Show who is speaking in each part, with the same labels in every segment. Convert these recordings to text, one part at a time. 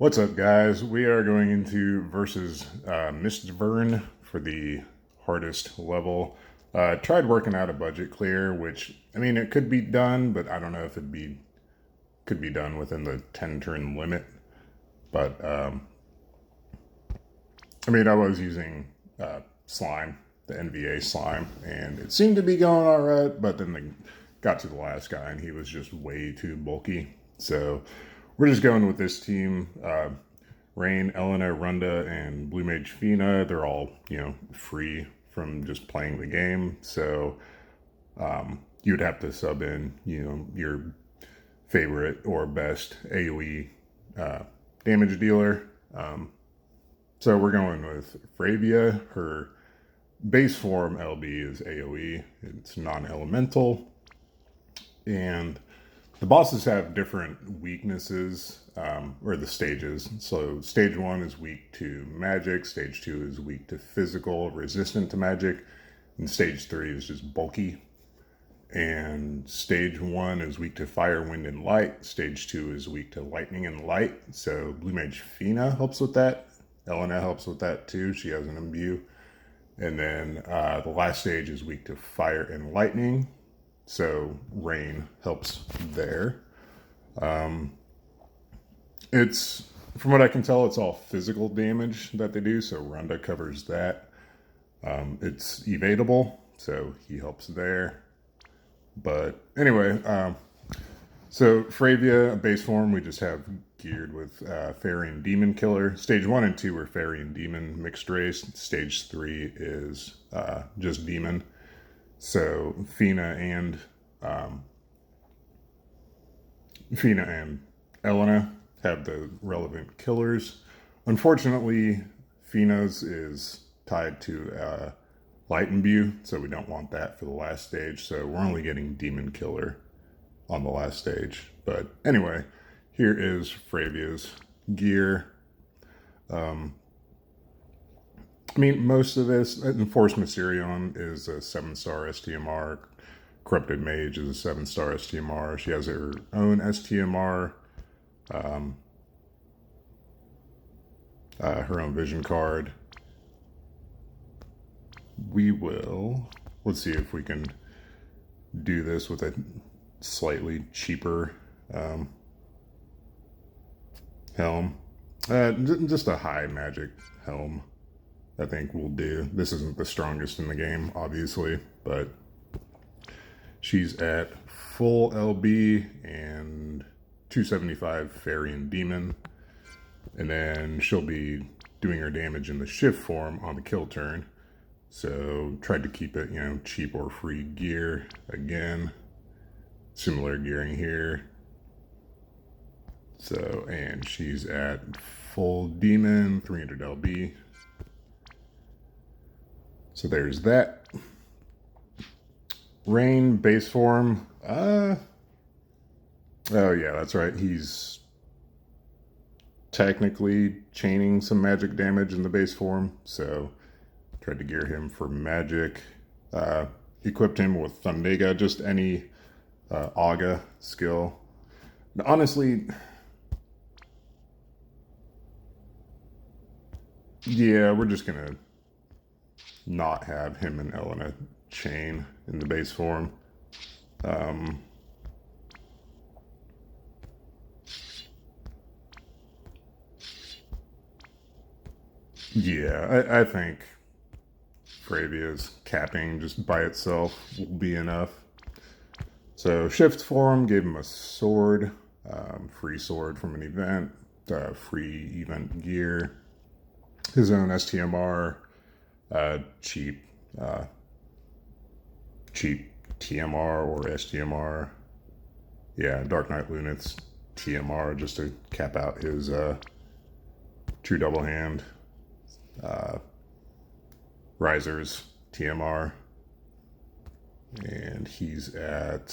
Speaker 1: What's up, guys? We are going into versus Mystvearn for the hardest level. Tried working out a budget clear, which I mean it could be done, but I don't know if it could be done within the 10 turn limit. But I mean I was using slime, the NVA slime, and it seemed to be going all right. But then they got to the last guy, and he was just way too bulky. So we're just going with this team. Rain, Elena, Runda, and Blue Mage Fina, they're all, free from just playing the game. So you would have to sub in, your favorite or best AoE damage dealer. So we're going with Fravia. Her base form LB is AoE. It's non-elemental. And the bosses have different weaknesses, or the stages. So stage 1 is weak to magic, stage 2 is weak to physical, resistant to magic, and stage 3 is just bulky. And stage 1 is weak to fire, wind, and light. Stage 2 is weak to lightning and light. So Blue Mage Fina helps with that. Elena helps with that too. She has an imbue. And then the last stage is weak to fire and lightning. So Rain helps there. It's, from what I can tell, it's all physical damage that they do. So Runda covers that. It's evadable, so he helps there. But anyway, so Fravia, base form, we just have geared with Fairy and Demon Killer. Stage 1 and 2 are Fairy and Demon mixed race. Stage 3 is just Demon. So Fina and Elena have the relevant killers. Unfortunately, Fina's is tied to Light Imbue, so we don't want that for the last stage. So we're only getting Demon Killer on the last stage. But anyway, here is Fravia's gear. I mean, most of this, Enforced Mysterion is a 7-star STMR. Corrupted Mage is a 7-star STMR. She has her own STMR, her own vision card. Let's see if we can do this with a slightly cheaper helm. Just a high magic helm, I think will do. This isn't the strongest in the game, obviously, but she's at full LB and 275 Fairy and Demon. And then she'll be doing her damage in the shift form on the kill turn. So tried to keep it, cheap or free gear. Again, similar gearing here. So, and she's at full Demon, 300 LB. So there's that. Rain, base form. Oh yeah, that's right. He's technically chaining some magic damage in the base form. So tried to gear him for magic. Equipped him with Thundega, just any Aga skill. Honestly, yeah, we're just gonna not have him and Elena chain in the base form. Yeah, I think Fravia's capping just by itself will be enough. So shift form gave him a sword, free sword from an event, free event gear, his own STMR, cheap TMR or STMR. Yeah, Dark Knight Lunat's TMR just to cap out his true double hand. Riser's TMR. And he's at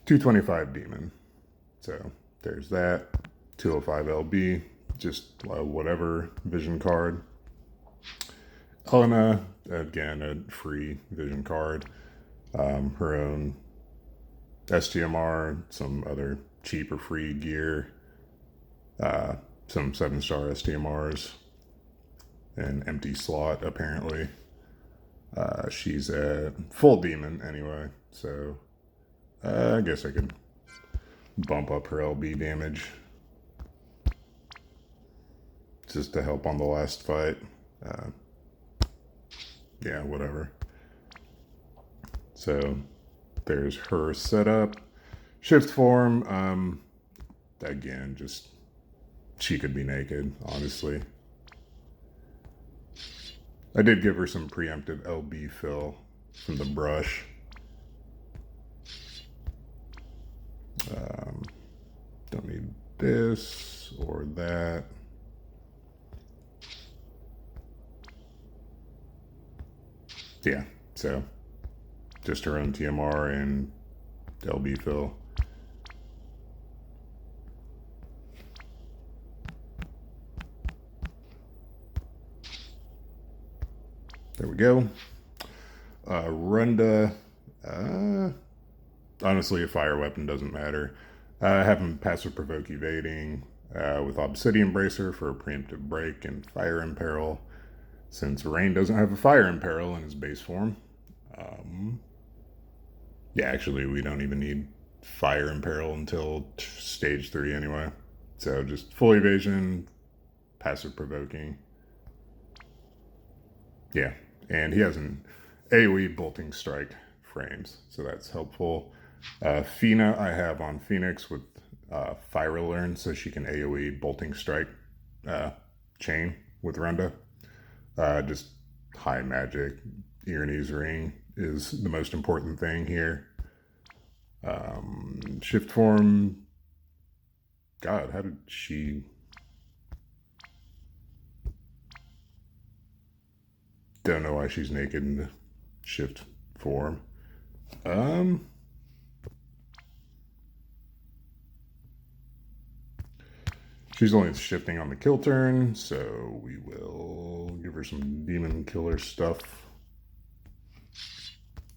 Speaker 1: 225 Demon. So there's that. 205 LB. Just whatever vision card. Helena, again, a free vision card. Her own STMR, some other cheap or free gear. Some 7-star STMRs, an empty slot apparently. She's at full demon anyway, so I guess I could bump up her LB damage just to help on the last fight. Yeah, whatever. So there's her setup. Shift form, again, just she could be naked, honestly. I did give her some preemptive LB fill from the brush. Don't need this or that. Yeah, so just her own TMR and LB fill. There we go. Runda, honestly, a fire weapon doesn't matter. Having passive provoke evading with Obsidian Bracer for a preemptive break and Fire Imperil, since Rain doesn't have a Fire Imperil in his base form. Yeah, actually, we don't even need Fire Imperil until stage 3 anyway. So just full evasion, passive provoking. Yeah, and he has an AoE bolting strike frames, so that's helpful. Fina I have on Phoenix with Fire Learn, so she can AoE bolting strike chain with Runda. Just high magic. Irene's Ring is the most important thing here. Shift form. God, how did she... Don't know why she's naked in the shift form. She's only shifting on the kill turn, so we will give her some demon killer stuff.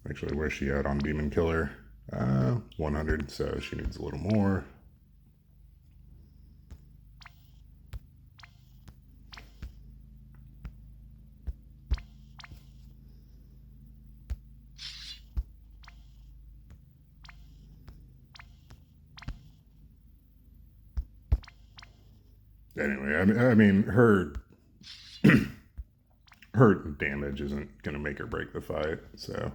Speaker 1: Actually, where's she at on demon killer? 100, so she needs a little more. Anyway, I mean, her her damage isn't going to make or break the fight, so...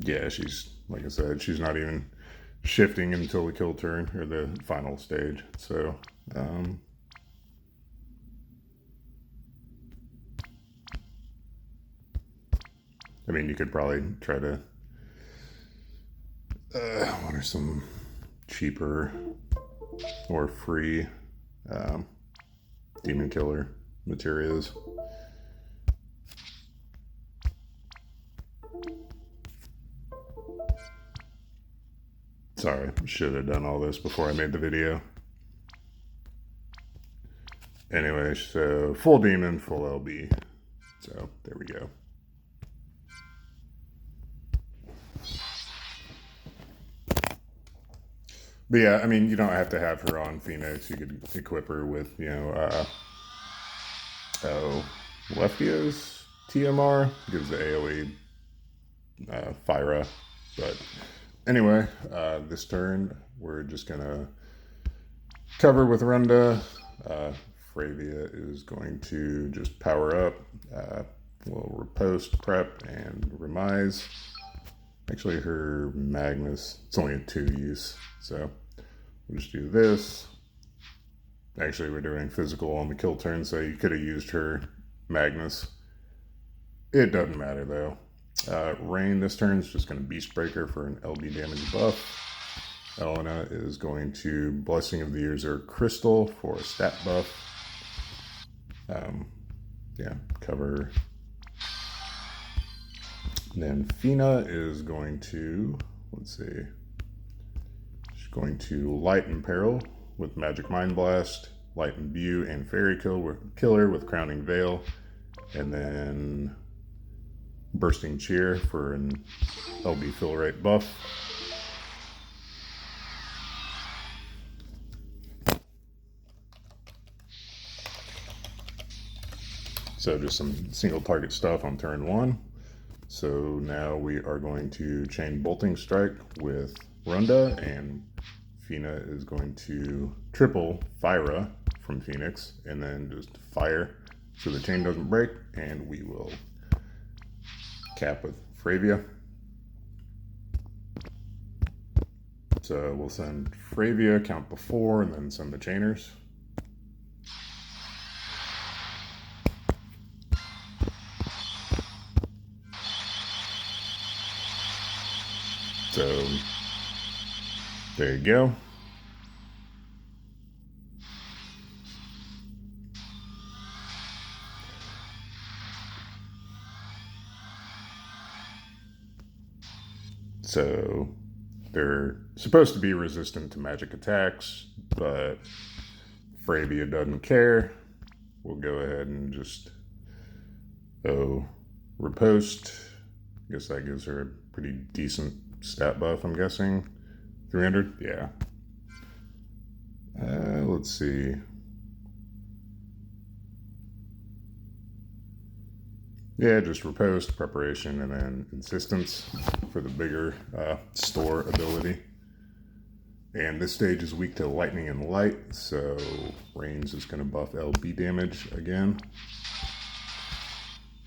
Speaker 1: yeah, she's, like I said, she's not even shifting until the kill turn, or the final stage, so... I mean, you could probably try to... what are some cheaper or free demon killer materials? Sorry, should have done all this before I made the video. Anyway, so full demon, full LB. So there we go. But yeah, I mean, you don't have to have her on Phoenix. You could equip her with, you know, Leftio's TMR. Gives the AoE Fyra. But anyway, this turn, we're just going to cover with Runda. Fravia is going to just power up. We'll riposte, prep, and remise. Actually, her Magnus, it's only a 2 use, so we'll just do this. Actually, we're doing physical on the kill turn, so you could have used her Magnus. It doesn't matter, though. Rain this turn is just going to Beast Breaker for an LB damage buff. Elena is going to Blessing of the Years Crystal for a stat buff. Yeah, cover. Then Fina is going to, let's see, she's going to Light Imperil with Magic Mind Blast, Light Imbue, and Fairy Killer with Crowning Veil. And then Bursting Cheer for an LB fill rate buff. So just some single target stuff on turn 1. So now we are going to chain Bolting Strike with Runda, and Fina is going to triple Fyra from Phoenix, and then just fire so the chain doesn't break, and we will cap with Fravia. So we'll send Fravia, count the 4, and then send the chainers. So there you go. So they're supposed to be resistant to magic attacks, but Fravia doesn't care. We'll go ahead and just riposte. I guess that gives her a pretty decent stat buff, I'm guessing. 300? Yeah. Let's see. Yeah, just riposte, preparation, and then insistence for the bigger store ability. And this stage is weak to lightning and light, so range is going to buff LB damage again.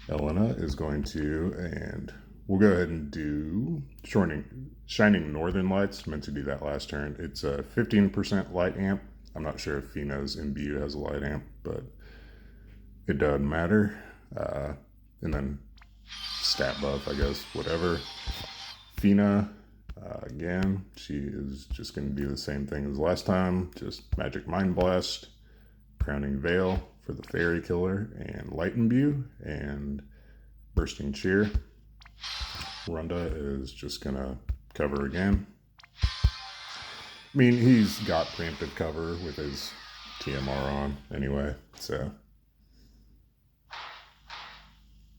Speaker 1: Elena is going to, and we'll go ahead and do Shining Northern Lights. Meant to do that last turn. It's a 15% light amp. I'm not sure if Fina's Imbue has a light amp, but it doesn't matter. And then stat buff, I guess, whatever. Fina, again, she is just going to do the same thing as last time. Just Magic Mind Blast, Crowning Veil for the Fairy Killer, and Light Imbue, and Bursting Cheer. Runda is just going to cover again. I mean, he's got preemptive cover with his TMR on anyway, so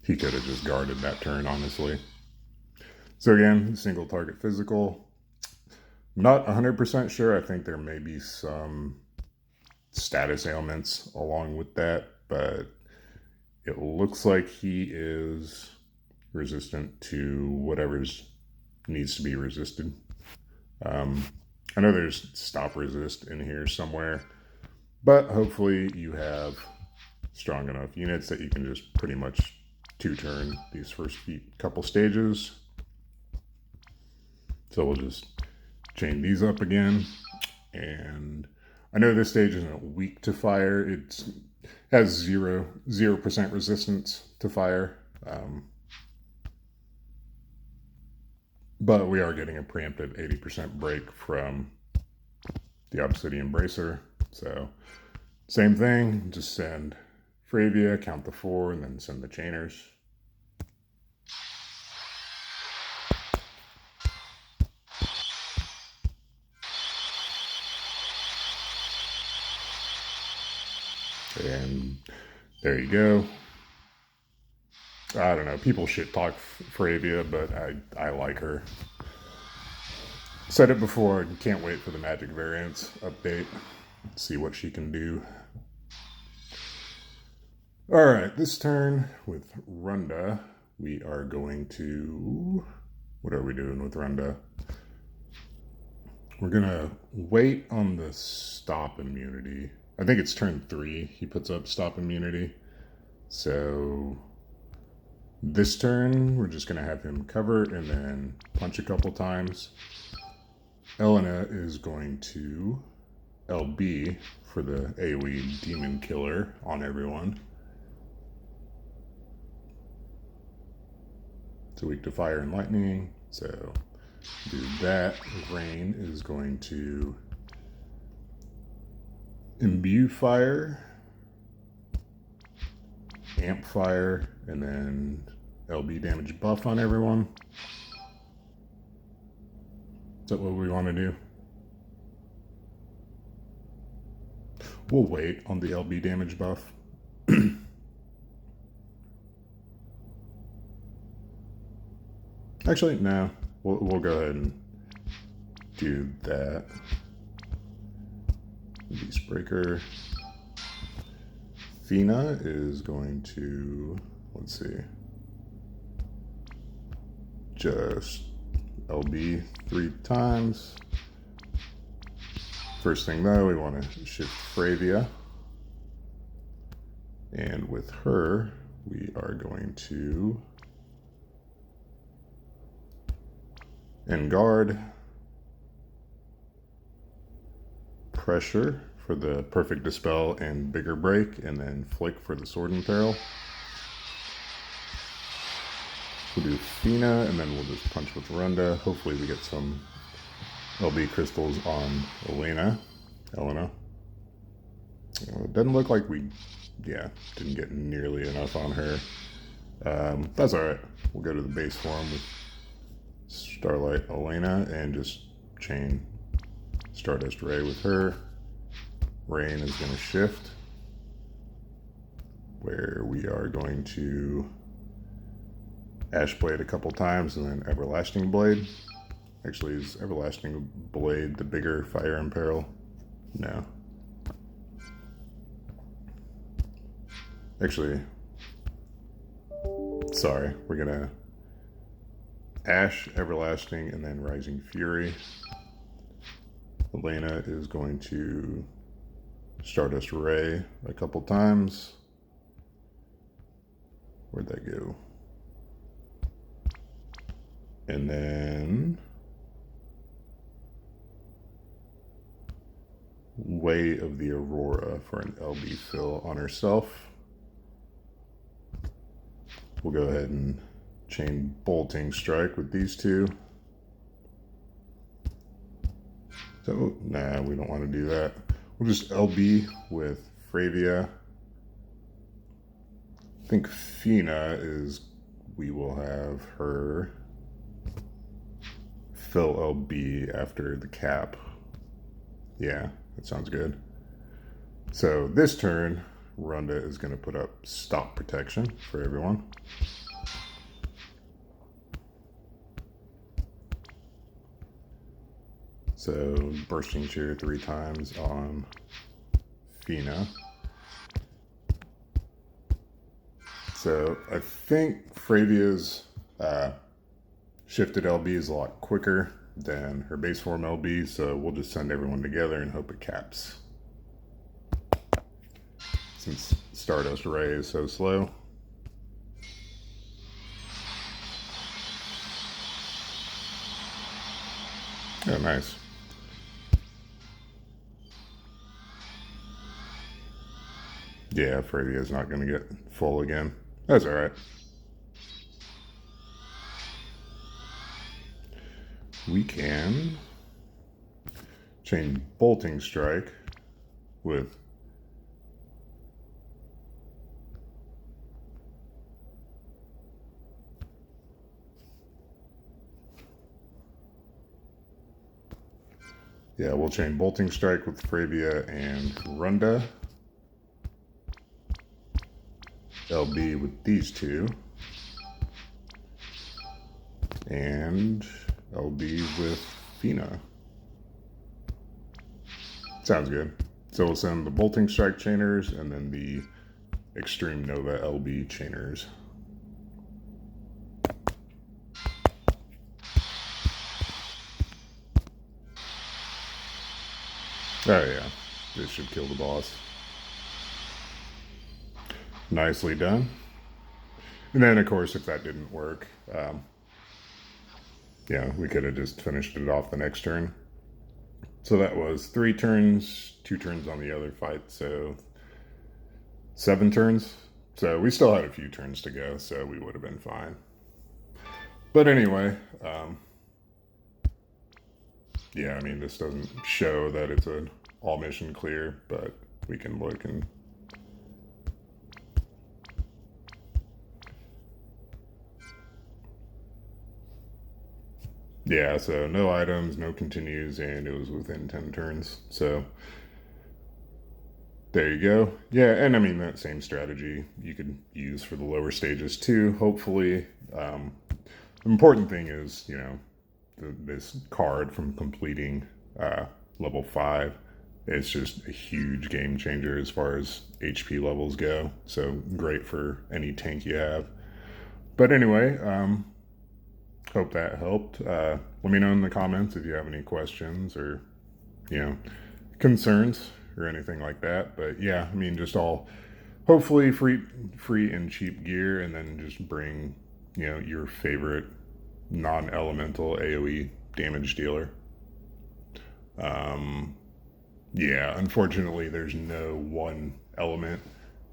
Speaker 1: he could have just guarded that turn, honestly. So again, single target physical. Not 100% sure. I think there may be some status ailments along with that, but it looks like he is resistant to whatever's needs to be resisted. I know there's stop resist in here somewhere, but hopefully you have strong enough units that you can just pretty much two-turn these first couple stages. So we'll just chain these up again. And I know this stage isn't weak to fire. It has 0% resistance to fire. But we are getting a preemptive 80% break from the Obsidian Bracer. So same thing, just send Fravia, count the 4, and then send the chainers. And there you go. I don't know, people shit talk Fravia, but I like her. Said it before, can't wait for the Magic Variants update. See what she can do. Alright, this turn with Runda, we are going to... What are we doing with Runda? We're going to wait on the stop immunity. I think it's turn 3 he puts up stop immunity. So this turn, we're just going to have him cover and then punch a couple times. Elena is going to LB for the AoE Demon Killer on everyone. It's weak to fire and lightning, so do that. Rain is going to Imbue Fire, Amp Fire, and then LB damage buff on everyone. Is that what we want to do? We'll wait on the LB damage buff. Actually, no. We'll go ahead and do that. Beast Breaker. Fina is going to, let's see, just LB 3 times. First thing though, we want to shift Fravia. And with her, we are going to Guard, Pressure for the Perfect Dispel and Bigger Break, and then Flick for the Sword and Peril. We'll do Fina, and then we'll just punch with Runda. Hopefully we get some LB crystals on Elena. It doesn't look like we, didn't get nearly enough on her. That's alright. We'll go to the base form with Starlight Elena and just chain Stardust Ray with her. Rain is going to shift, where we are going to Ash Blade a couple times and then Everlasting Blade. Actually, is Everlasting Blade the bigger Fire and Peril? No. Actually, sorry, we're going to Ash, Everlasting, and then Rising Fury. Elena is going to Stardust Ray a couple times. Where'd that go? And then Way of the Aurora for an LB fill on herself. We'll go ahead and chain Bolting Strike with these two. So, nah, we don't want to do that. We'll just LB with Fravia. I think Fina is, we will have her fill LB after the cap. Yeah, that sounds good. So this turn, Runda is going to put up Stop Protection for everyone. So Bursting Cheer 3 times on Fina. So I think Fravia's shifted LB is a lot quicker than her base form LB, so we'll just send everyone together and hope it caps. Since Stardust Ray is so slow. Oh, nice. Yeah, Fravia's not going to get full again. That's alright. We can chain Bolting Strike with we'll chain Bolting Strike with Fravia and Runda. LB with these two. And LB with Fina. Sounds good. So we'll send the Bolting Strike chainers and then the Extreme Nova LB chainers. Oh yeah, this should kill the boss. Nicely done. And then of course if that didn't work, we could have just finished it off the next turn. So that was 3 turns, 2 turns on the other fight, so 7 turns. So we still had a few turns to go, so we would have been fine. But anyway, I mean, this doesn't show that it's an all mission clear, but we can look and yeah, so no items, no continues, and it was within 10 turns. So there you go. Yeah, and I mean, that same strategy you could use for the lower stages too, hopefully. The important thing is, you know, this card from completing level 5 is just a huge game changer as far as HP levels go. So great for any tank you have. But anyway, hope that helped. Let me know in the comments if you have any questions or, you know, concerns or anything like that. But yeah, I mean, just all hopefully free and cheap gear, and then just bring, you know, your favorite non-elemental AoE damage dealer. Yeah, unfortunately, there's no one element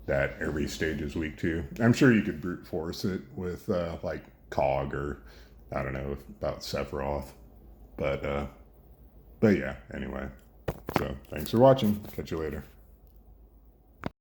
Speaker 1: that every stage is weak to. I'm sure you could brute force it with like Cog or I don't know about Sephiroth, but yeah. Anyway, so thanks for watching. Catch you later.